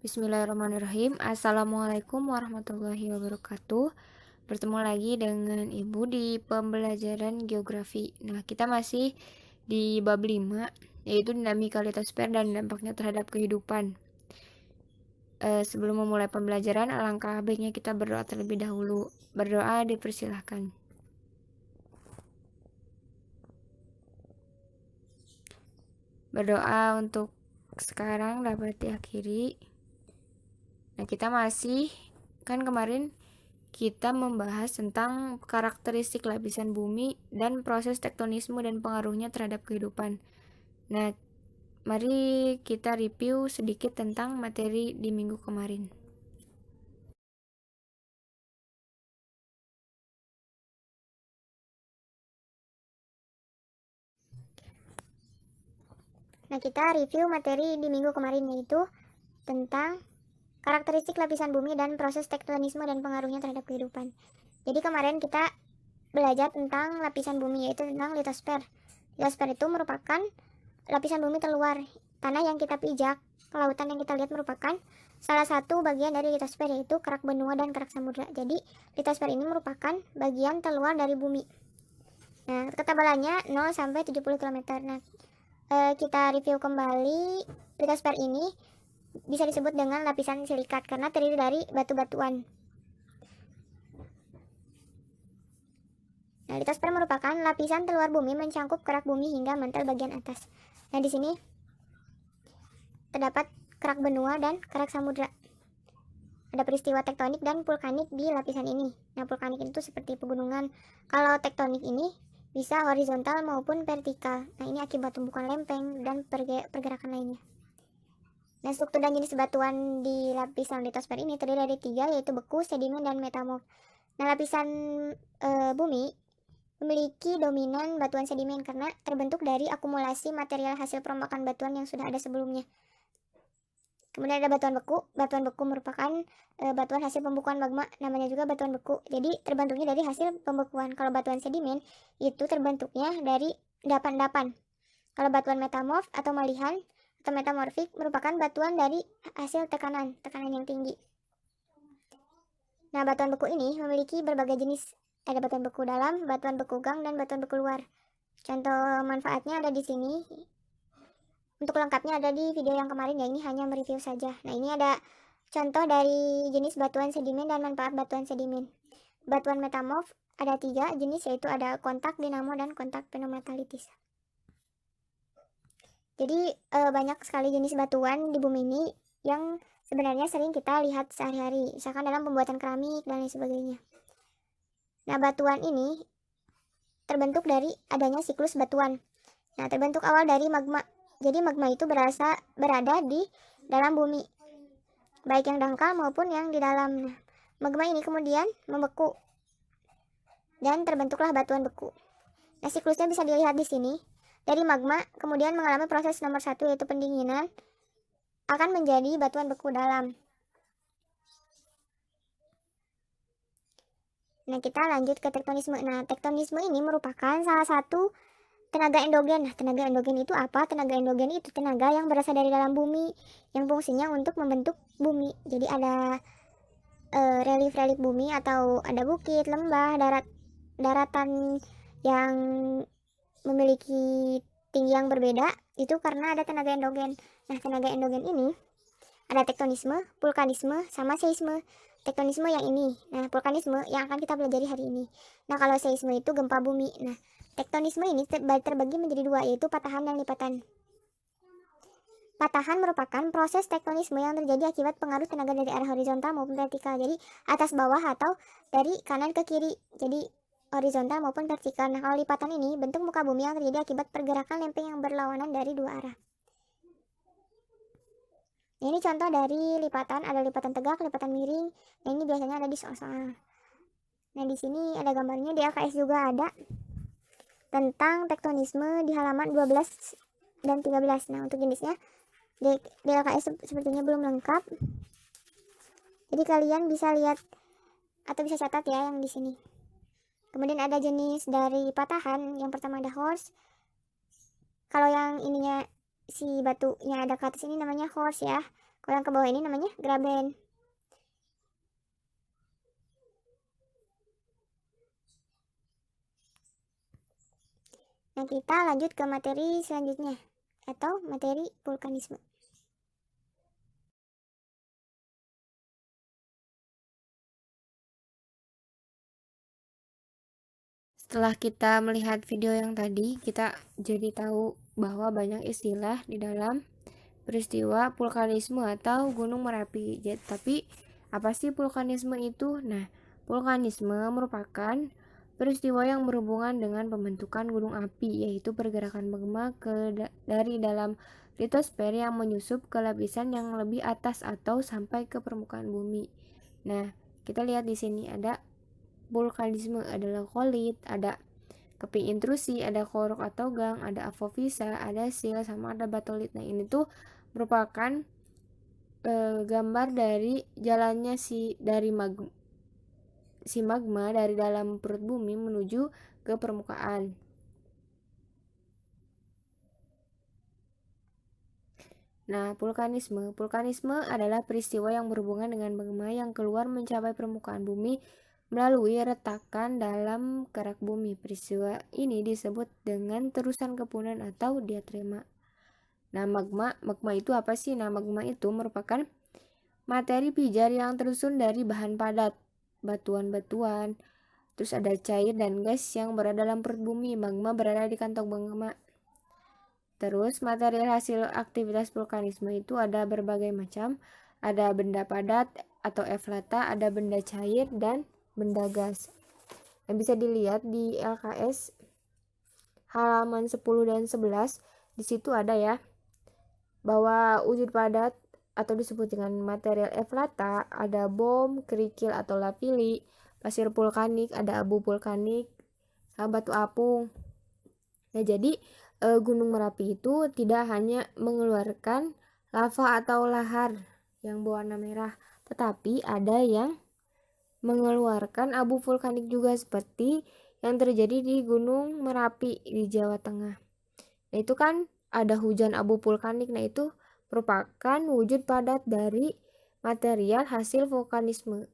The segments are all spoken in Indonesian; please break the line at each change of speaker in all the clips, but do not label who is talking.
Bismillahirrahmanirrahim. Assalamualaikum warahmatullahi wabarakatuh. Bertemu lagi dengan Ibu di pembelajaran geografi. Nah, kita masih di bab 5, yaitu dinamika litosfer dan dampaknya terhadap kehidupan. Sebelum memulai pembelajaran, alangkah baiknya kita berdoa terlebih dahulu. Berdoa dipersilahkan. Berdoa untuk sekarang dapat diakhiri. Nah, kita masih, kan kemarin kita membahas tentang karakteristik lapisan bumi dan proses tektonisme dan pengaruhnya terhadap kehidupan. Nah, mari kita review sedikit tentang materi di minggu kemarin.
Nah, kita review materi di minggu kemarin, yaitu tentang karakteristik lapisan bumi dan proses tektonisme dan pengaruhnya terhadap kehidupan. Jadi kemarin kita belajar tentang lapisan bumi, yaitu tentang litosfer. Litosfer itu merupakan lapisan bumi terluar. Tanah yang kita pijak, lautan yang kita lihat merupakan salah satu bagian dari litosfer, yaitu kerak benua dan kerak samudra. Jadi litosfer ini merupakan bagian terluar dari bumi. Nah, ketebalannya 0 sampai 70 km. Nah, kita review kembali, litosfer ini bisa disebut dengan lapisan silikat karena terdiri dari batu-batuan. Nah, litosfer merupakan lapisan terluar bumi mencangkup kerak bumi hingga mantel bagian atas. Nah, di sini terdapat kerak benua dan kerak samudra. Ada peristiwa tektonik dan vulkanik di lapisan ini. Nah, vulkanik itu seperti pegunungan. Kalau tektonik ini bisa horizontal maupun vertikal. Nah, ini akibat tumbukan lempeng dan pergerakan lainnya. Nah, struktur dan jenis batuan di lapisan litosfer ini terdiri dari 3, yaitu beku, sedimen, dan metamorf. Nah, lapisan bumi memiliki dominan batuan sedimen karena terbentuk dari akumulasi material hasil perombakan batuan yang sudah ada sebelumnya. Kemudian ada batuan beku. Batuan beku merupakan batuan hasil pembekuan magma, namanya juga batuan beku. Jadi terbentuknya dari hasil pembekuan. Kalau batuan sedimen itu terbentuknya dari endapan-endapan. Kalau batuan metamorf atau malihan atau metamorfik merupakan batuan dari hasil tekanan yang tinggi. Nah, batuan beku ini memiliki berbagai jenis. Ada batuan beku dalam, batuan beku gang, dan batuan beku luar. Contoh manfaatnya ada di sini. Untuk lengkapnya ada di video yang kemarin, ya ini hanya mereview saja. Nah, ini ada contoh dari jenis batuan sedimen dan manfaat batuan sedimen. Batuan metamorf ada 3 jenis, yaitu ada kontak dinamo dan kontak pneumatolitis. Jadi banyak sekali jenis batuan di bumi ini yang sebenarnya sering kita lihat sehari-hari, misalkan dalam pembuatan keramik dan lain sebagainya. Nah, batuan ini terbentuk dari adanya siklus batuan. Nah, terbentuk awal dari magma. Jadi magma itu berada di dalam bumi, baik yang dangkal maupun yang di dalam. Nah, magma ini kemudian membeku dan terbentuklah batuan beku. Nah, siklusnya bisa dilihat di sini. Dari magma kemudian mengalami proses nomor 1, yaitu pendinginan, akan menjadi batuan beku dalam. Nah, kita lanjut ke tektonisme. Nah, tektonisme ini merupakan salah satu tenaga endogen. Nah, tenaga endogen itu apa? Tenaga endogen itu tenaga yang berasal dari dalam bumi, yang fungsinya untuk membentuk bumi. Jadi ada relief-relief bumi, atau ada bukit, lembah, daratan yang memiliki tinggi yang berbeda, itu karena ada tenaga endogen. Nah, tenaga endogen ini ada tektonisme, vulkanisme, sama seisme. Tektonisme yang ini. Nah, vulkanisme yang akan kita pelajari hari ini. Nah, kalau seisme itu gempa bumi. Nah, tektonisme ini terbagi menjadi 2, yaitu patahan dan lipatan. Patahan merupakan proses tektonisme yang terjadi akibat pengaruh tenaga dari arah horizontal maupun vertikal. Jadi atas bawah atau dari kanan ke kiri. Jadi horizontal maupun vertikal. Nah, kalau lipatan ini bentuk muka bumi yang terjadi akibat pergerakan lempeng yang berlawanan dari 2 arah. Nah, ini contoh dari lipatan. Ada lipatan tegak, lipatan miring. Nah, ini biasanya ada di soal-soal. Nah, di sini ada gambarnya, di LKS juga ada tentang tektonisme di halaman 12 dan 13. Nah, untuk jenisnya di LKS sepertinya belum lengkap. Jadi kalian bisa lihat atau bisa catat ya yang di sini. Kemudian ada jenis dari patahan. Yang pertama ada horse. Kalau yang ininya si batunya ada ke atas ini namanya horse ya. Kalau yang ke bawah ini namanya graben. Nah, kita lanjut ke materi selanjutnya, atau materi vulkanisme.
Setelah kita melihat video yang tadi, kita jadi tahu bahwa banyak istilah di dalam peristiwa vulkanisme atau Gunung Merapi. Tapi apa sih vulkanisme itu? Nah, vulkanisme merupakan peristiwa yang berhubungan dengan pembentukan gunung api, yaitu pergerakan magma dari dalam litosfer yang menyusup ke lapisan yang lebih atas atau sampai ke permukaan bumi. Nah, kita lihat di sini ada vulkanisme, ada leuklit, ada keping intrusi, ada korok atau gang, ada apofisa, ada sil, sama ada batolit. Nah, ini tuh merupakan gambar dari jalannya magma dari dalam perut bumi menuju ke permukaan. Nah, vulkanisme adalah peristiwa yang berhubungan dengan magma yang keluar mencapai permukaan bumi melalui retakan dalam kerak bumi. Peristiwa ini disebut dengan terusan kepunahan atau diatrema. Nah, magma itu apa sih? Nah, magma itu merupakan materi pijar yang tersusun dari bahan padat, batuan-batuan, terus ada cair dan gas yang berada dalam perut bumi. Magma berada di kantong magma. Terus material hasil aktivitas vulkanisme itu ada berbagai macam. Ada benda padat atau eflata, ada benda cair dan benda gas. Yang bisa dilihat di LKS halaman 10 dan 11, di situ ada ya, bahwa wujud padat atau disebut dengan material eflata ada bom, kerikil atau lapili, pasir vulkanik, ada abu vulkanik, sama batu apung. Nah, jadi Gunung Merapi itu tidak hanya mengeluarkan lava atau lahar yang berwarna merah, tetapi ada yang mengeluarkan abu vulkanik juga, seperti yang terjadi di Gunung Merapi di Jawa Tengah. Nah, itu kan ada hujan abu vulkanik. Nah, itu merupakan wujud padat dari material hasil vulkanisme.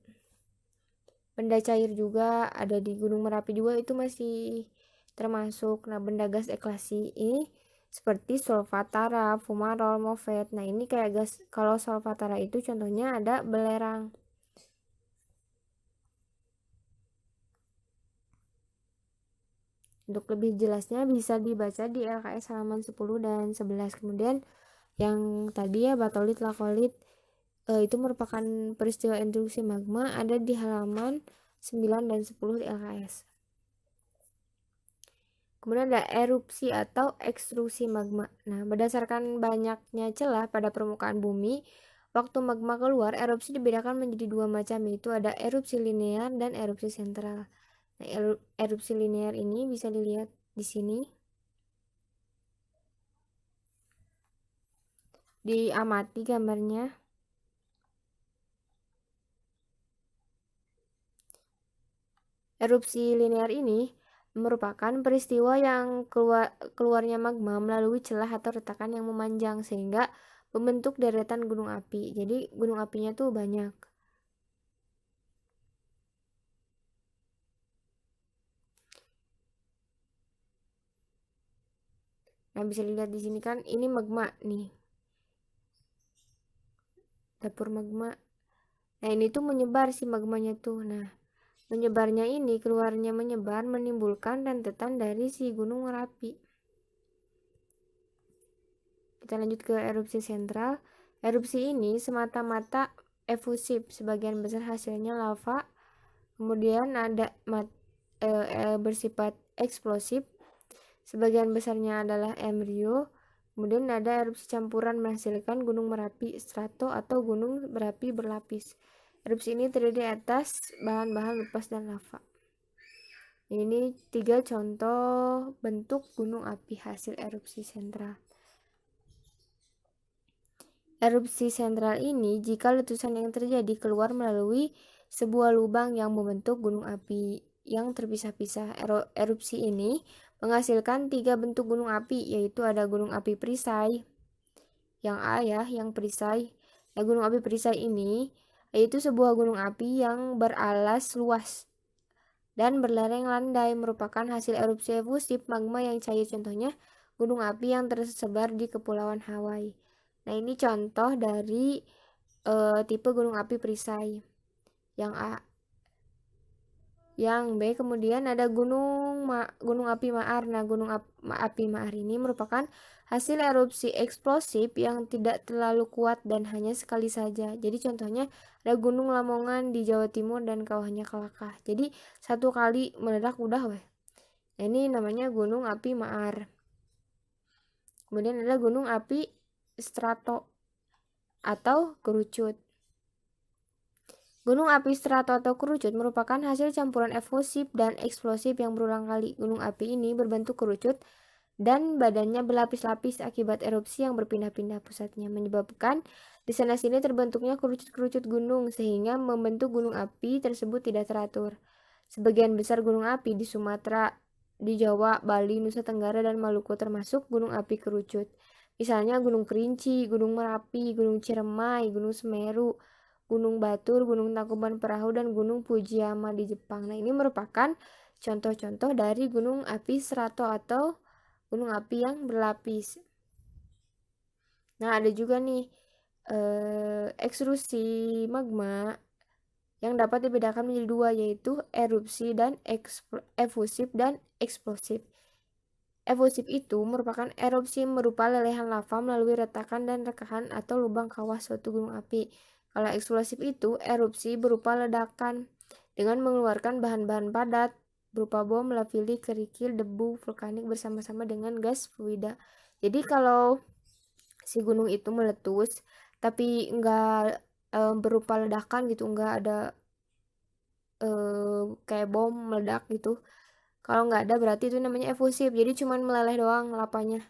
Benda cair juga ada di Gunung Merapi juga, itu masih termasuk. Nah, benda gas eklasi ini seperti solvatara, fumarol, movet. Nah, ini kayak gas. Kalau solvatara itu contohnya ada belerang. Untuk lebih jelasnya bisa dibaca di LKS halaman 10 dan 11. Kemudian yang tadi ya, batolit, lakolit, itu merupakan peristiwa intrusi magma, ada di halaman 9 dan 10 di LKS. Kemudian ada erupsi atau ekstrusi magma. Nah, berdasarkan banyaknya celah pada permukaan bumi, waktu magma keluar, erupsi dibedakan menjadi dua macam, yaitu ada erupsi linear dan erupsi sentral. Nah, erupsi linear ini bisa dilihat di sini. Diamati gambarnya. Erupsi linear ini merupakan peristiwa yang keluarnya magma melalui celah atau retakan yang memanjang sehingga membentuk deretan gunung api. Jadi gunung apinya tuh banyak. Nah, bisa dilihat di sini kan, ini magma nih. Dapur magma. Nah, ini tuh menyebar si magmanya tuh. Nah, menyebarnya ini, keluarnya menyebar menimbulkan rentetan dari si gunung Merapi. Kita lanjut ke erupsi sentral. Erupsi ini semata-mata efusif, sebagian besar hasilnya lava, kemudian ada bersifat eksplosif, sebagian besarnya adalah embrio, kemudian ada erupsi campuran menghasilkan gunung Merapi strato atau gunung berapi berlapis. Erupsi ini terdiri atas bahan-bahan lepas dan lava. Ini 3 contoh bentuk gunung api hasil erupsi sentral. Erupsi sentral ini jika letusan yang terjadi keluar melalui sebuah lubang yang membentuk gunung api yang terpisah-pisah. Erupsi ini menghasilkan 3 bentuk gunung api, yaitu ada gunung api perisai yang A ya, yang perisai, Nah, gunung api perisai ini yaitu sebuah gunung api yang beralas luas dan berlereng landai, merupakan hasil erupsi efusif magma yang cair, contohnya gunung api yang tersebar di Kepulauan Hawaii. Nah, ini contoh dari tipe gunung api perisai yang A. Yang B, kemudian ada gunung api Maar. Nah, api Maar ini merupakan hasil erupsi eksplosif yang tidak terlalu kuat dan hanya sekali saja. Jadi contohnya ada Gunung Lamongan di Jawa Timur dan kawahnya Kelakah. Jadi satu kali meledak udah weh. Nah, ini namanya gunung api Maar. Kemudian ada gunung api strato atau kerucut. Gunung api strato atau kerucut merupakan hasil campuran efusif dan eksplosif yang berulang kali. Gunung api ini berbentuk kerucut dan badannya berlapis-lapis akibat erupsi yang berpindah-pindah pusatnya, menyebabkan di sana-sini terbentuknya kerucut-kerucut gunung sehingga membentuk gunung api tersebut tidak teratur. Sebagian besar gunung api di Sumatera, di Jawa, Bali, Nusa Tenggara, dan Maluku termasuk gunung api kerucut. Misalnya Gunung Kerinci, Gunung Merapi, Gunung Ciremai, Gunung Semeru, Gunung Batur, Gunung Tangkuban Perahu, dan Gunung Fujiyama di Jepang. Nah, ini merupakan contoh-contoh dari gunung api strato atau gunung api yang berlapis. Nah, ada juga nih ekstrusi magma yang dapat dibedakan menjadi dua, yaitu erupsi dan efusif dan eksplosif. Efusif itu merupakan erupsi berupa lelehan lava melalui retakan dan rekahan atau lubang kawah suatu gunung api. Kalau eksplosif itu erupsi berupa ledakan dengan mengeluarkan bahan-bahan padat berupa bom, lavili, kerikil, debu vulkanik bersama-sama dengan gas fluida. Jadi kalau si gunung itu meletus tapi enggak berupa ledakan gitu, enggak ada kayak bom meledak gitu. Kalau nggak ada berarti itu namanya efusif. Jadi cuman meleleh doang lavanya.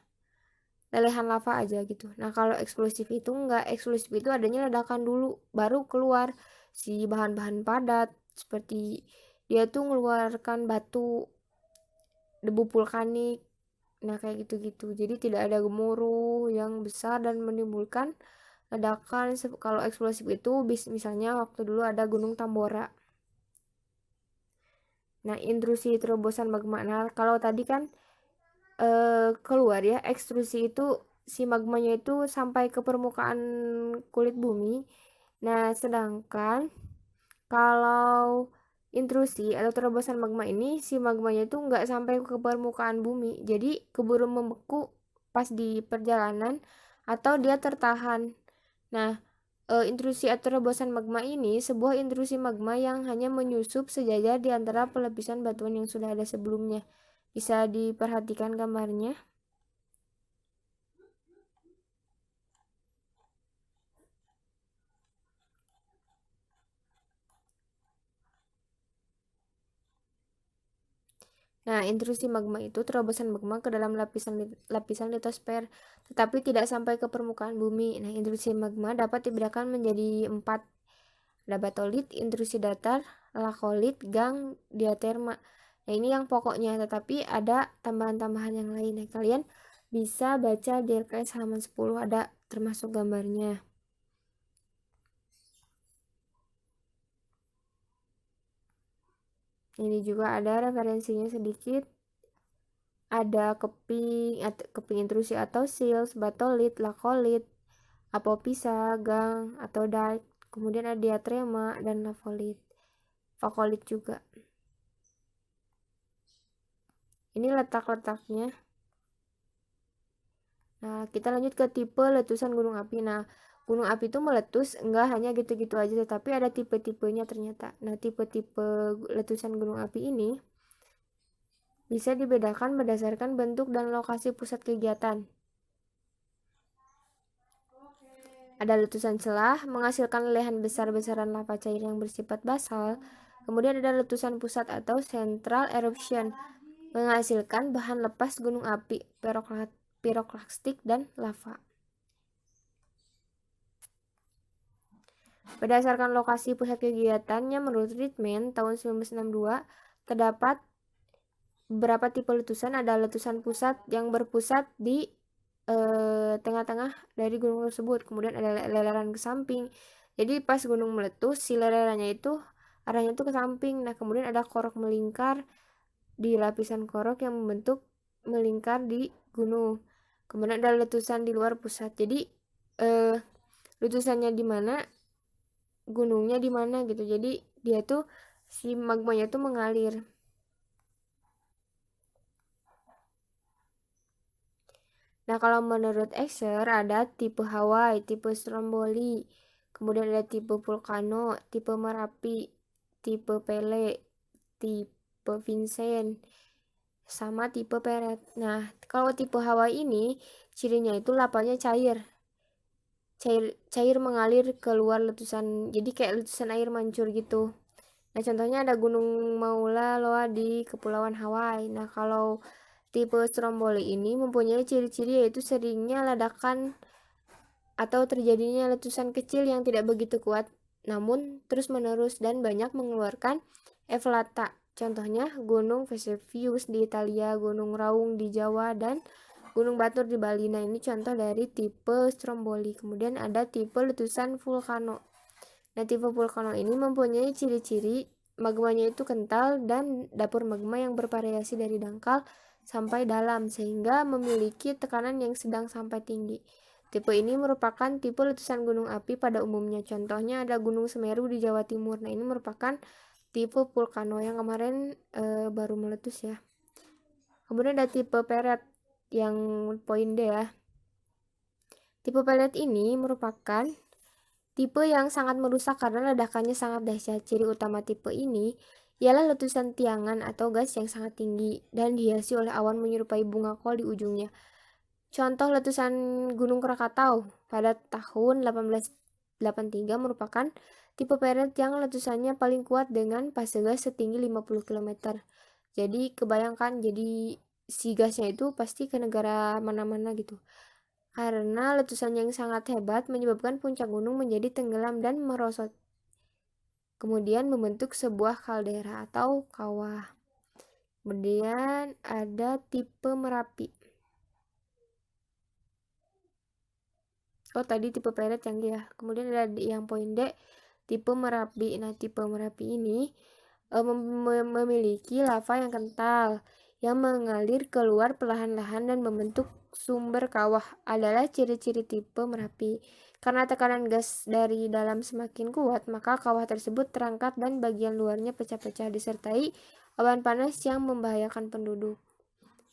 Lelehan lava aja gitu. Nah, kalau eksplosif itu enggak. Eksplosif itu adanya ledakan dulu baru keluar si bahan-bahan padat, seperti dia tuh mengeluarkan batu, debu vulkanik. Nah, kayak gitu-gitu. Jadi tidak ada gemuruh yang besar dan menimbulkan ledakan. Kalau eksplosif itu misalnya waktu dulu ada Gunung Tambora. Nah, intrusi terobosan magma. Nah, kalau tadi kan keluar ya, ekstrusi itu si magmanya itu sampai ke permukaan kulit bumi. Nah, sedangkan kalau intrusi atau terobosan magma ini, si magmanya itu nggak sampai ke permukaan bumi. Jadi keburu membeku pas di perjalanan atau dia tertahan. Nah, intrusi atau terobosan magma ini sebuah intrusi magma yang hanya menyusup sejajar di antara pelapisan batuan yang sudah ada sebelumnya. Bisa diperhatikan gambarnya. Nah, intrusi magma itu terobosan magma ke dalam lapisan litosfer, tetapi tidak sampai ke permukaan bumi. Nah, intrusi magma dapat dibedakan menjadi 4. Ada batolit, intrusi datar, lakolit, gang, diaterma. Nah, ini yang pokoknya, tetapi ada tambahan-tambahan yang lain. Nah, kalian bisa baca di LKS halaman 10, ada termasuk gambarnya. Ini juga ada referensinya sedikit. Ada keping intrusi atau sils, batolit, lakolit, apopisa, gang atau dike. Kemudian ada diatrema dan lakolit. Vakolit juga. Ini letak-letaknya. Nah, kita lanjut ke tipe letusan gunung api. Nah, gunung api itu meletus enggak hanya gitu-gitu aja, tetapi ada tipe-tipenya ternyata. Nah, tipe-tipe letusan gunung api ini bisa dibedakan berdasarkan bentuk dan lokasi pusat kegiatan. Ada letusan celah menghasilkan lelehan besar-besaran lava cair yang bersifat basal. Kemudian ada letusan pusat atau central eruption menghasilkan bahan lepas gunung api, piroklastik dan lava. Berdasarkan lokasi pusat kegiatannya menurut Ritman tahun 1962 terdapat beberapa tipe letusan. Ada letusan pusat yang berpusat di tengah-tengah dari gunung tersebut, kemudian ada leleran ke samping. Jadi pas gunung meletus, si lelerannya itu arahnya itu ke samping. Nah, kemudian ada korok melingkar di lapisan korok yang membentuk melingkar di gunung. Kemudian ada letusan di luar pusat. Jadi eh, letusannya di mana, gunungnya di mana gitu. Jadi dia tuh si magmanya tuh mengalir. Nah, kalau menurut Escher ada tipe Hawaii, tipe Stromboli, kemudian ada tipe Vulcano, tipe Merapi, tipe Pele, tipe Vincent, sama tipe Peret. Nah, kalau tipe Hawaii ini cirinya itu lavanya cair. Cair mengalir keluar letusan. Jadi kayak letusan air mancur gitu. Nah, contohnya ada Gunung Mauna Loa di Kepulauan Hawaii. Nah, kalau tipe Stromboli ini mempunyai ciri-ciri yaitu seringnya ledakan atau terjadinya letusan kecil yang tidak begitu kuat, namun terus-menerus dan banyak mengeluarkan efflata. Contohnya Gunung Vesuvius di Italia, Gunung Raung di Jawa, dan Gunung Batur di Bali. Nah, ini contoh dari tipe Stromboli. Kemudian ada tipe letusan vulkano. Nah, tipe vulkano ini mempunyai ciri-ciri magmanya itu kental dan dapur magma yang bervariasi dari dangkal sampai dalam sehingga memiliki tekanan yang sedang sampai tinggi. Tipe ini merupakan tipe letusan gunung api pada umumnya. Contohnya ada Gunung Semeru di Jawa Timur. Nah, ini merupakan tipe vulkano yang kemarin baru meletus ya. Kemudian ada tipe peret yang poin D ya. Tipe peret ini merupakan tipe yang sangat merusak karena ledakannya sangat dahsyat. Ciri utama tipe ini ialah letusan tiangan atau gas yang sangat tinggi dan dihiasi oleh awan menyerupai bunga kol di ujungnya. Contoh letusan Gunung Krakatau pada tahun 1883 merupakan tipe peret yang letusannya paling kuat dengan fase gas setinggi 50 km. Jadi kebayangkan, jadi si gasnya itu pasti ke negara mana-mana gitu. Karena letusan yang sangat hebat menyebabkan puncak gunung menjadi tenggelam dan merosot. Kemudian membentuk sebuah kaldera atau kawah. Kemudian ada tipe Merapi. Oh, tadi tipe peret yang dia. Kemudian ada yang poin D, tipe Merapi. Nah, tipe Merapi ini memiliki lava yang kental yang mengalir keluar perlahan-lahan dan membentuk sumber kawah adalah ciri-ciri tipe Merapi. Karena tekanan gas dari dalam semakin kuat, maka kawah tersebut terangkat dan bagian luarnya pecah-pecah disertai awan panas yang membahayakan penduduk.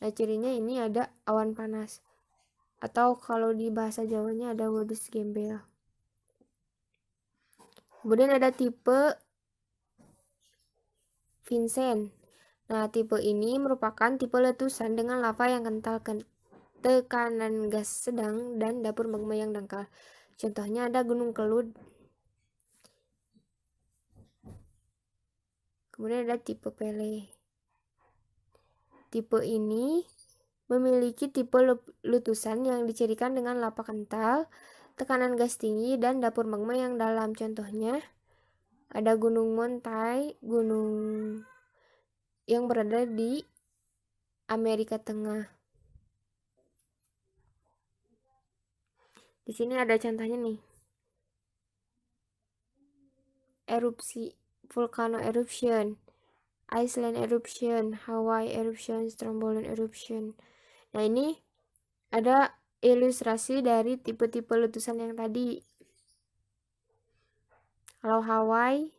Nah, cirinya ini ada awan panas. Atau kalau di bahasa Jawanya ada wedus gembel. Kemudian ada tipe Vincent. Nah, tipe ini merupakan tipe letusan dengan lava yang kental, tekanan gas sedang, dan dapur magma yang dangkal. Contohnya ada Gunung Kelud. Kemudian ada tipe Pele. Tipe ini memiliki tipe letusan yang dicirikan dengan lava kental, tekanan gas tinggi, dan dapur magma yang dalam. Contohnya ada Gunung Montai, gunung yang berada di Amerika Tengah. Di sini ada contohnya nih. Erupsi, volcano eruption, Iceland eruption, Hawaii eruption, Stromboli eruption. Nah, ini ada ilustrasi dari tipe-tipe letusan yang tadi. Kalau Hawaii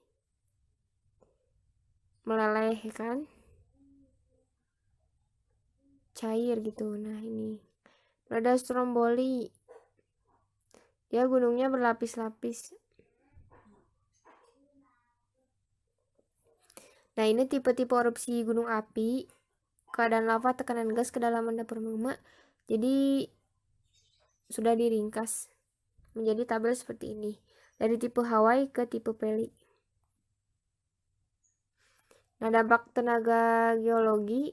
meleleh kan, cair gitu. Nah, ini ada Stromboli, dia gunungnya berlapis-lapis. Nah, ini tipe-tipe erupsi gunung api, keadaan lava, tekanan gas, kedalaman dapur magma. Jadi sudah diringkas menjadi tabel seperti ini. Dari tipe Hawaii ke tipe Peli. Nah, dampak tenaga geologi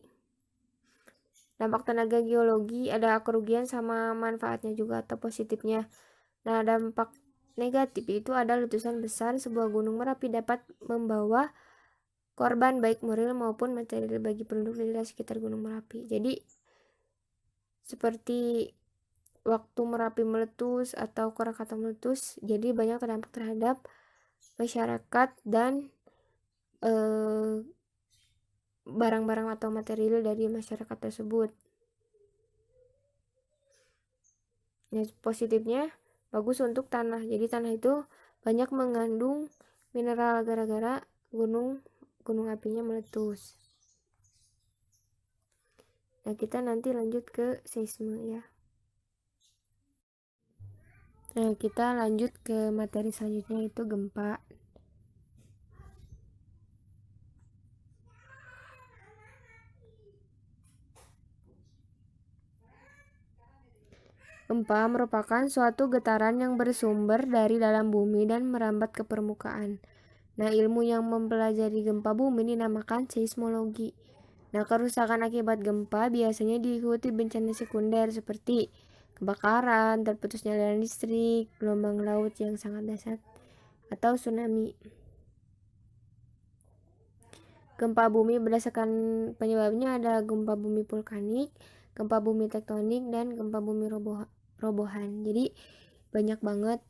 ada kerugian sama manfaatnya juga atau positifnya. Nah, dampak negatif itu ada letusan besar sebuah gunung Merapi dapat membawa korban baik moral maupun material bagi penduduk di sekitar Gunung Merapi. Jadi seperti waktu Merapi meletus atau Krakatau meletus, jadi banyak terdampak terhadap masyarakat dan barang-barang atau material dari masyarakat tersebut. Nah, positifnya bagus untuk tanah. Jadi tanah itu banyak mengandung mineral gara-gara gunung apinya meletus. Nah, kita nanti lanjut ke seisme ya. Nah, kita lanjut ke materi selanjutnya, yaitu gempa. Gempa merupakan suatu getaran yang bersumber dari dalam bumi dan merambat ke permukaan. Nah, ilmu yang mempelajari gempa bumi dinamakan seismologi. Nah, kerusakan akibat gempa biasanya diikuti bencana sekunder seperti kebakaran, terputusnya aliran listrik, gelombang laut yang sangat dahsyat, atau tsunami. Gempa bumi berdasarkan penyebabnya ada gempa bumi vulkanik, gempa bumi tektonik, dan gempa bumi robohan. Jadi banyak banget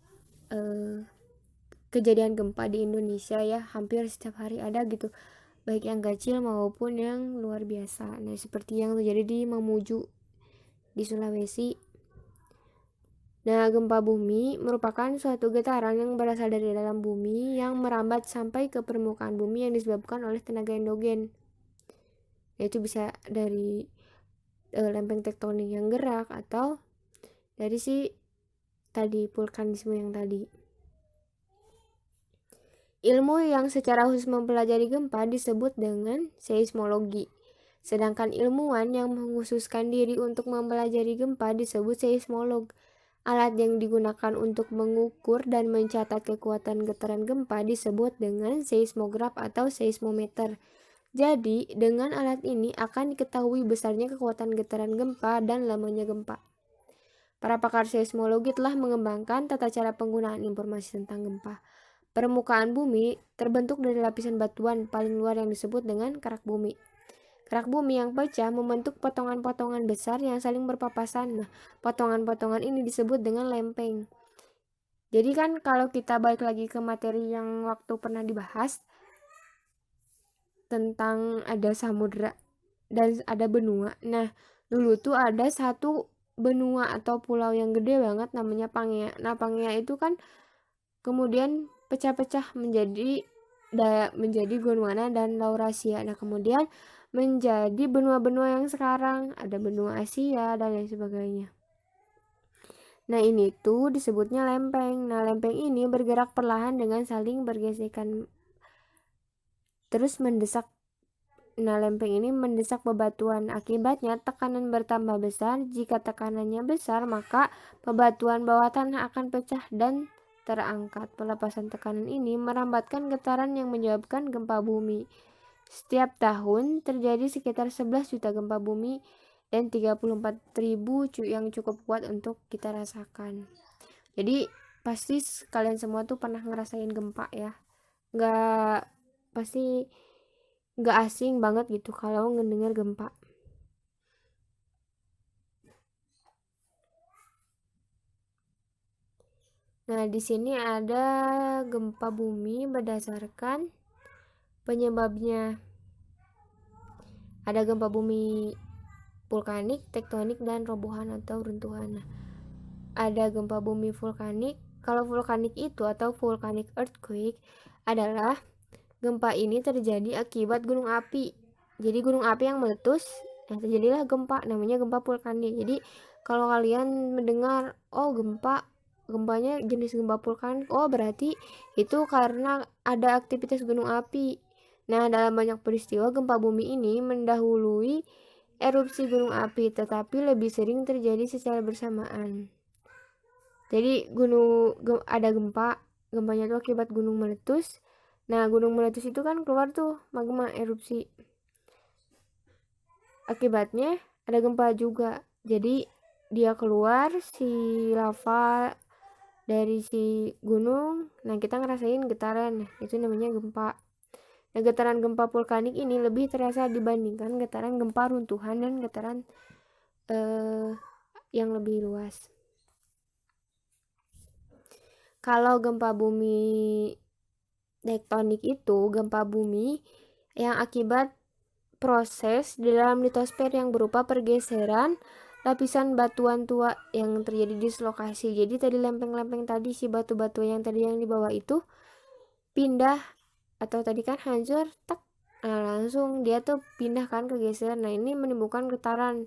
kejadian gempa di Indonesia ya, hampir setiap hari ada gitu, baik yang kecil maupun yang luar biasa. Nah, seperti yang terjadi di Mamuju di Sulawesi. Nah, gempa bumi merupakan suatu getaran yang berasal dari dalam bumi yang merambat sampai ke permukaan bumi yang disebabkan oleh tenaga endogen. Yaitu bisa dari lempeng tektonik yang gerak atau dari si tadi vulkanisme yang tadi. Ilmu yang secara khusus mempelajari gempa disebut dengan seismologi. Sedangkan ilmuwan yang mengkhususkan diri untuk mempelajari gempa disebut seismolog. Alat yang digunakan untuk mengukur dan mencatat kekuatan getaran gempa disebut dengan seismograf atau seismometer. Jadi, dengan alat ini akan diketahui besarnya kekuatan getaran gempa dan lamanya gempa. Para pakar seismologi telah mengembangkan tata cara penggunaan informasi tentang gempa. Permukaan bumi terbentuk dari lapisan batuan paling luar yang disebut dengan kerak bumi. Kerak bumi yang pecah membentuk potongan-potongan besar yang saling berpapasan. Nah, potongan-potongan ini disebut dengan lempeng. Jadi kan kalau kita balik lagi ke materi yang waktu pernah dibahas tentang ada samudra dan ada benua. Nah, dulu tuh ada satu benua atau pulau yang gede banget namanya Pangea. Nah, Pangea itu kan kemudian pecah-pecah menjadi Gondwana dan Laurasia. Nah, kemudian menjadi benua-benua yang sekarang ada benua Asia dan lain sebagainya. Nah, ini tuh disebutnya lempeng. Nah, lempeng ini bergerak perlahan dengan saling bergesekan terus mendesak. Nah, lempeng ini mendesak bebatuan. Akibatnya tekanan bertambah besar. Jika tekanannya besar, maka bebatuan bawah tanah akan pecah dan terangkat. Pelepasan tekanan ini merambatkan getaran yang menyebabkan gempa bumi. Setiap tahun terjadi sekitar 11 juta gempa bumi dan 34.000 yang cukup kuat untuk kita rasakan. Jadi pasti kalian semua tuh pernah ngerasain gempa ya. Pasti nggak asing banget gitu kalau ngedengar gempa. Nah, di sini ada gempa bumi berdasarkan penyebabnya. Ada gempa bumi vulkanik, tektonik, dan robohan atau runtuhan. Nah, ada gempa bumi vulkanik. Kalau vulkanik itu atau volcanic earthquake adalah gempa ini terjadi akibat gunung api. Jadi gunung api yang meletus, terjadilah gempa, namanya gempa vulkanik. Jadi kalau kalian mendengar, oh gempanya jenis gempa vulkanik, oh berarti itu karena ada aktivitas gunung api. Nah, dalam banyak peristiwa gempa bumi ini mendahului erupsi gunung api, tetapi lebih sering terjadi secara bersamaan. Jadi ada gempanya itu akibat gunung meletus. Nah, gunung meletus itu kan keluar tuh magma erupsi. Akibatnya ada gempa juga. Jadi dia keluar si lava dari si gunung. Nah, kita ngerasain getaran. Itu namanya gempa. Nah, getaran gempa vulkanik ini lebih terasa dibandingkan getaran gempa runtuhan dan getaran yang lebih luas. Kalau gempa bumi tektonik itu gempa bumi yang akibat proses di dalam litosfer yang berupa pergeseran lapisan batuan tua yang terjadi dislokasi. Jadi tadi lempeng-lempeng tadi, si batu-batu yang tadi yang di bawah itu pindah, atau tadi kan hancur, tak, nah langsung dia tuh pindah kan ke geser. Nah ini menimbulkan getaran,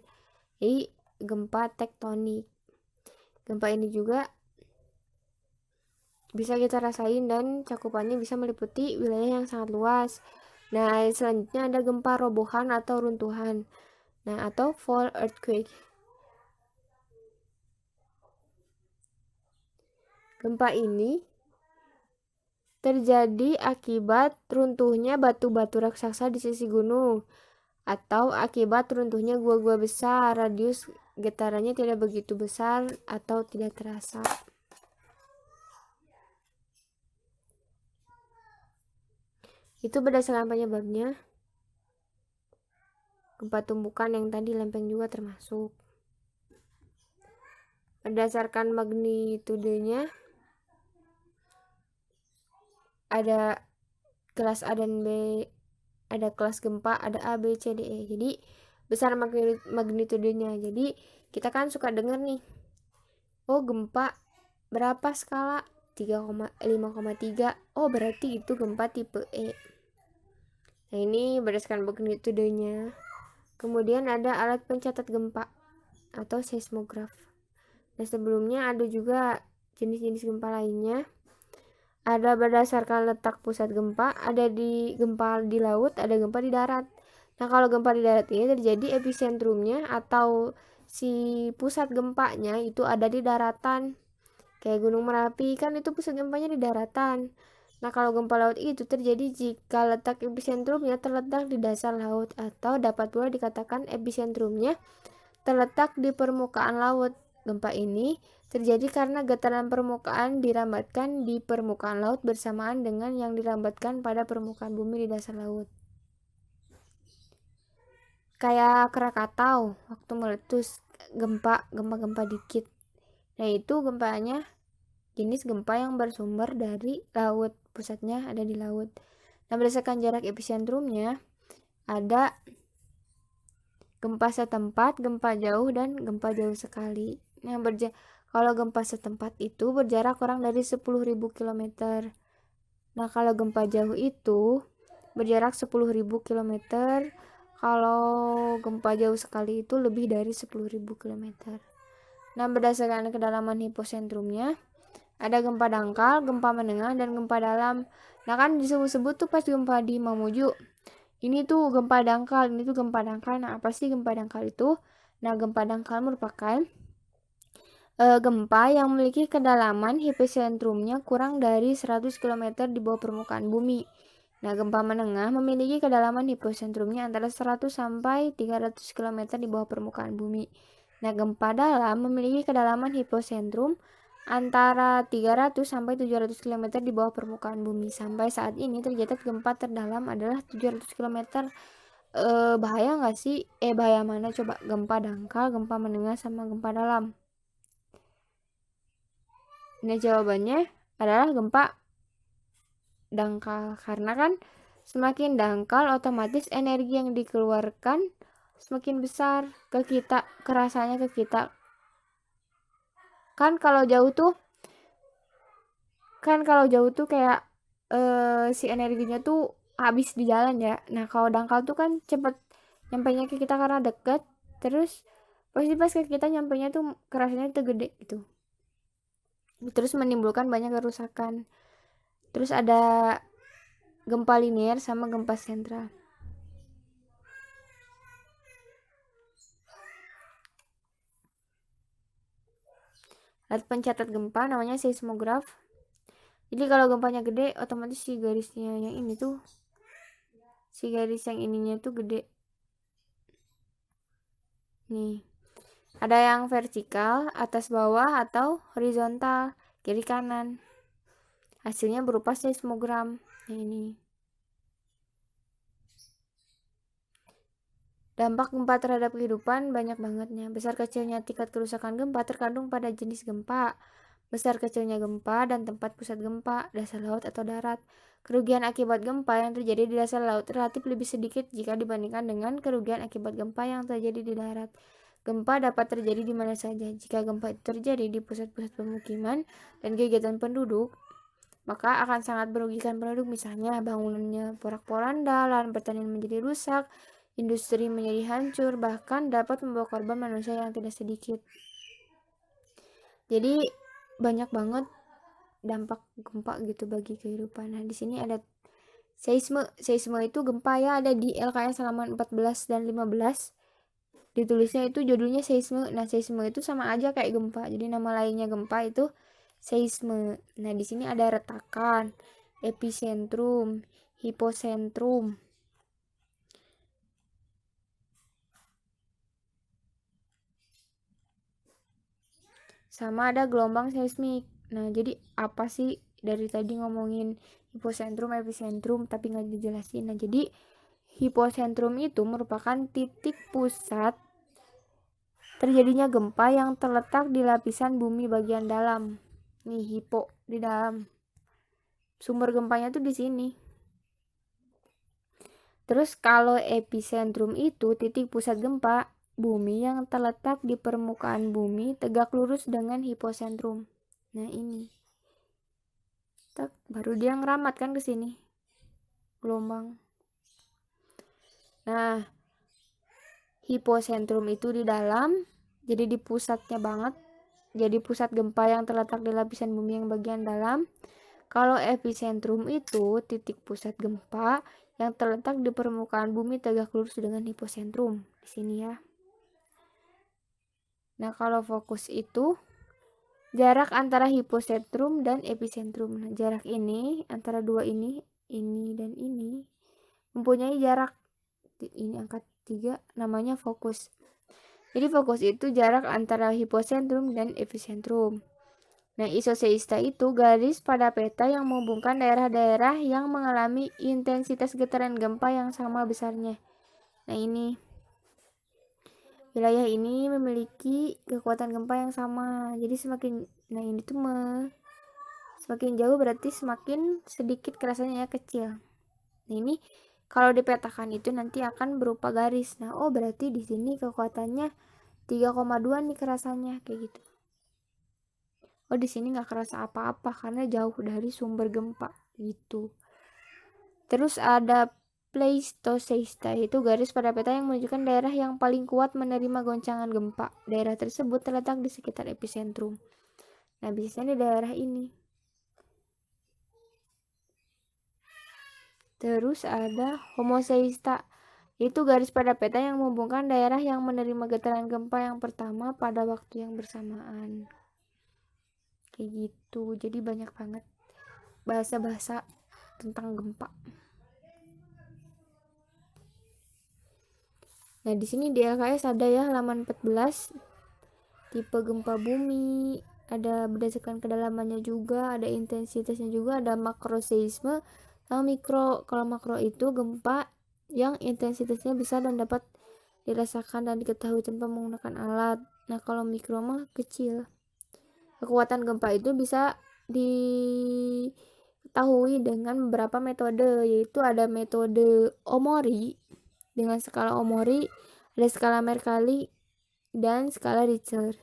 jadi gempa tektonik. Gempa ini juga bisa kita rasain dan cakupannya bisa meliputi wilayah yang sangat luas. Nah selanjutnya ada gempa robohan atau runtuhan, nah atau fall earthquake. Gempa ini terjadi akibat runtuhnya batu-batu raksasa di sisi gunung, atau akibat runtuhnya gua-gua besar. Radius getarannya tidak begitu besar atau tidak terasa. Itu berdasarkan penyebabnya. Gempa tumbukan yang tadi lempeng juga termasuk. Berdasarkan magnitudenya ada kelas A dan B, ada kelas gempa, ada A, B, C, D, E. Jadi besar magnitudenya. Jadi kita kan suka dengar nih, oh gempa berapa skala 5,3, oh berarti itu gempa tipe E. Nah ini berdasarkan magnitudenya. Kemudian ada alat pencatat gempa atau seismograf. Nah sebelumnya ada juga jenis-jenis gempa lainnya. Ada berdasarkan letak pusat gempa, ada di gempa di laut, ada gempa di darat. Nah kalau gempa di darat ini terjadi episentrumnya atau si pusat gempanya itu ada di daratan. Kayak Gunung Merapi kan itu pusat gempanya di daratan. Nah kalau gempa laut itu terjadi jika letak episentrumnya terletak di dasar laut, atau dapat pula dikatakan episentrumnya terletak di permukaan laut. Gempa ini terjadi karena getaran permukaan dirambatkan di permukaan laut bersamaan dengan yang dirambatkan pada permukaan bumi di dasar laut. Kayak Krakatau waktu meletus, gempa dikit. Nah itu gempanya jenis gempa yang bersumber dari laut, pusatnya ada di laut. Nah berdasarkan jarak episentrumnya ada gempa setempat, gempa jauh, dan gempa jauh sekali. Nah kalau gempa setempat itu berjarak kurang dari 10.000 km. Nah kalau gempa jauh itu berjarak 10.000 km. Kalau gempa jauh sekali itu lebih dari 10.000 km. Nah berdasarkan kedalaman hiposentrumnya ada gempa dangkal, gempa menengah, dan gempa dalam. Nah kan disebut-sebut tuh pas gempa di Mamuju, ini tuh gempa dangkal, ini tuh gempa dangkal. Nah apa sih gempa dangkal itu? Nah gempa dangkal merupakan gempa yang memiliki kedalaman hiposentrumnya kurang dari 100 km di bawah permukaan bumi. Nah gempa menengah memiliki kedalaman hiposentrumnya antara 100 sampai 300 km di bawah permukaan bumi. Nah gempa dalam memiliki kedalaman hiposentrum antara 300 sampai 700 km di bawah permukaan bumi. Sampai saat ini tercatat gempa terdalam adalah 700 km. Bahaya nggak sih? Bahaya mana coba? Gempa dangkal, gempa menengah, sama gempa dalam. Nah jawabannya adalah gempa dangkal, karena kan semakin dangkal otomatis energi yang dikeluarkan semakin besar ke kita, kerasanya ke kita. Kan kalau jauh tuh kayak si energinya tuh habis di jalan ya. Nah kalau dangkal tuh kan cepet nyampainya ke kita karena deket, terus pasti pas ke kita nyampainya tuh kerasanya tuh gede gitu, terus menimbulkan banyak kerusakan. Terus ada gempa linier sama gempa sentral. Alat pencatat gempa namanya seismograf. Jadi kalau gempanya gede, otomatis si garisnya yang ini tuh, si garis yang ininya tuh gede. Nih, ada yang vertikal, atas bawah, atau horizontal, kiri kanan. Hasilnya berupa seismogram. Nah ini. Dampak gempa terhadap kehidupan banyak bangetnya. Besar kecilnya tingkat kerusakan gempa terkandung pada jenis gempa, besar kecilnya gempa, dan tempat pusat gempa, dasar laut atau darat. Kerugian akibat gempa yang terjadi di dasar laut relatif lebih sedikit jika dibandingkan dengan kerugian akibat gempa yang terjadi di darat. Gempa dapat terjadi di mana saja. Jika gempa itu terjadi di pusat-pusat pemukiman dan kegiatan penduduk, maka akan sangat merugikan penduduk, misalnya bangunannya porak-poranda, lahan pertanian menjadi rusak, industri menjadi hancur, bahkan dapat membawa korban manusia yang tidak sedikit. Jadi banyak banget dampak gempa gitu bagi kehidupan. Nah, di sini ada seisme. Seisme itu gempa ya, ada di LKS halaman 14 dan 15. Ditulisnya itu judulnya seisme. Nah, seisme itu sama aja kayak gempa. Jadi nama lainnya gempa itu seisme. Nah, di sini ada retakan, epicentrum, hipocentrum. Sama ada gelombang seismik. Nah, jadi apa sih, dari tadi ngomongin hipocentrum, epicentrum tapi nggak dijelasin. Nah, jadi hipocentrum itu merupakan titik pusat terjadinya gempa yang terletak di lapisan bumi bagian dalam. Nih, hipo di dalam. Sumber gempanya tuh di sini. Terus kalau epicentrum itu titik pusat gempa bumi yang terletak di permukaan bumi tegak lurus dengan hipocentrum. Nah, ini. Tak, baru dia ngeramat kan ke sini. Gelombang. Nah, hipocentrum itu di dalam, jadi di pusatnya banget. Jadi pusat gempa yang terletak di lapisan bumi yang bagian dalam. Kalau epicentrum itu titik pusat gempa yang terletak di permukaan bumi tegak lurus dengan hipocentrum. Di sini ya. Nah, kalau fokus itu jarak antara hipocentrum dan epicentrum. Nah, jarak ini antara dua ini dan ini mempunyai jarak. Ini angka 3 namanya fokus. Jadi fokus itu jarak antara hipocentrum dan epicentrum. Nah, isoseista itu garis pada peta yang menghubungkan daerah-daerah yang mengalami intensitas getaran gempa yang sama besarnya. Nah, ini wilayah ini memiliki kekuatan gempa yang sama. Jadi ini tuh semakin jauh berarti semakin sedikit kerasanya ya, kecil. Nah, ini kalau dipetakan itu nanti akan berupa garis. Nah, oh berarti di sini kekuatannya 3,2 nih kerasanya, kayak gitu. Oh, di sini nggak kerasa apa-apa karena jauh dari sumber gempa gitu. Terus ada Pleistoseista, itu garis pada peta yang menunjukkan daerah yang paling kuat menerima goncangan gempa. Daerah tersebut terletak di sekitar epicentrum. Nah, biasanya di daerah ini. Terus ada Homoseista, itu garis pada peta yang menghubungkan daerah yang menerima getaran gempa yang pertama pada waktu yang bersamaan. Kayak gitu. Jadi banyak banget bahasa-bahasa tentang gempa. Nah, di sini di LKS ada ya halaman 14 tipe gempa bumi, ada berdasarkan kedalamannya juga, ada intensitasnya juga, ada makroseisme sama mikro. Kalau makro itu gempa yang intensitasnya besar dan dapat dirasakan dan diketahui tanpa menggunakan alat. Nah, kalau mikro mah kecil. Kekuatan gempa itu bisa diketahui dengan beberapa metode, yaitu ada metode Omori dengan skala Omori, ada skala Mercalli, dan skala Richter.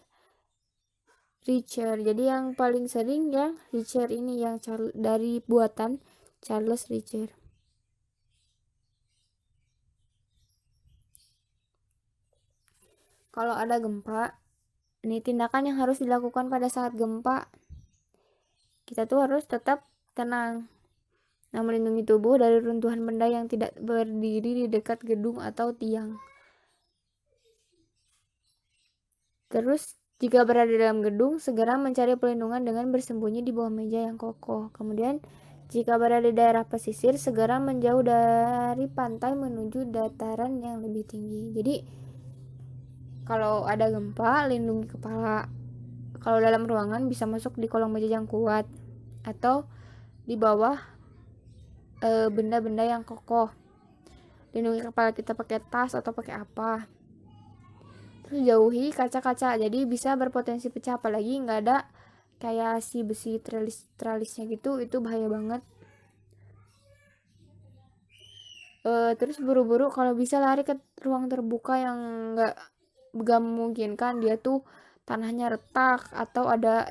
Jadi yang paling sering ya Richter ini, yang dari buatan Charles Richter. Kalau ada gempa, ini tindakan yang harus dilakukan pada saat gempa. Kita tuh harus tetap tenang. Nah, melindungi tubuh dari runtuhan benda yang tidak berdiri di dekat gedung atau tiang. Terus, jika berada dalam gedung, segera mencari perlindungan dengan bersembunyi di bawah meja yang kokoh. Kemudian, jika berada di daerah pesisir, segera menjauh dari pantai menuju dataran yang lebih tinggi. Jadi, kalau ada gempa, lindungi kepala. Kalau dalam ruangan bisa masuk di kolong meja yang kuat atau di bawah benda-benda yang kokoh. Lindungi kepala kita pakai tas atau pakai apa. Terus jauhi kaca-kaca, jadi bisa berpotensi pecah, apalagi nggak ada kayak si besi tralisnya gitu, itu bahaya banget. Terus buru-buru kalau bisa lari ke ruang terbuka yang nggak memungkinkan dia tuh tanahnya retak atau ada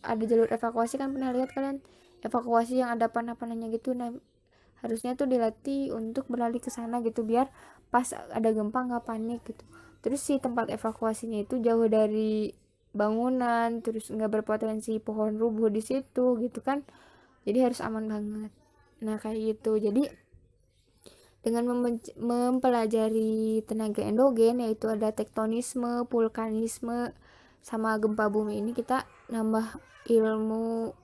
jalur evakuasi. Kan pernah lihat kalian evakuasi yang ada panah-panahnya gitu. Nah, harusnya tuh dilatih untuk berlari ke sana gitu biar pas ada gempa nggak panik gitu. Terus si tempat evakuasinya itu jauh dari bangunan, terus nggak berpotensi pohon rubuh di situ gitu kan, jadi harus aman banget. Nah kayak gitu. Jadi dengan mempelajari tenaga endogen, yaitu ada tektonisme, vulkanisme, sama gempa bumi ini, kita nambah ilmu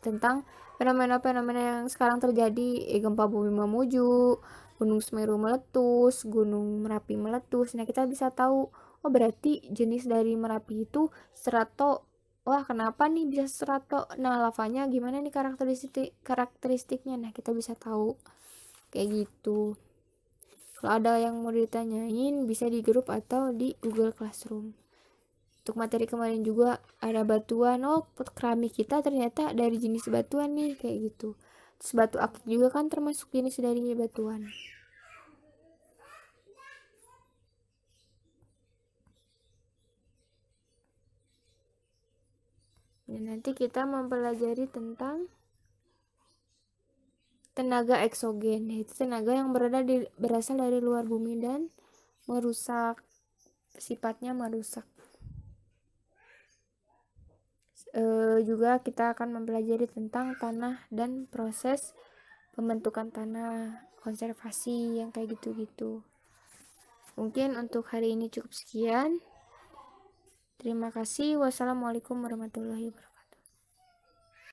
tentang fenomena-fenomena yang sekarang terjadi. Gempa bumi memuju, gunung Semeru meletus, gunung Merapi meletus. Nah kita bisa tahu, oh berarti jenis dari Merapi itu strato. Wah kenapa nih bisa strato, nah lavanya gimana nih karakteristiknya. Nah kita bisa tahu kayak gitu. Kalau ada yang mau ditanyain bisa di grup atau di Google Classroom. Untuk materi kemarin juga ada batuan, oh keramik kita ternyata dari jenis batuan nih, kayak gitu. Terus batu akik juga kan termasuk jenis dari batuan. Dan nanti kita mempelajari tentang tenaga eksogen, yaitu tenaga yang berasal dari luar bumi dan merusak, sifatnya merusak. Juga kita akan mempelajari tentang tanah dan proses pembentukan tanah, konservasi yang kayak gitu-gitu. Mungkin untuk hari ini cukup sekian. Terima kasih. Wassalamualaikum warahmatullahi wabarakatuh.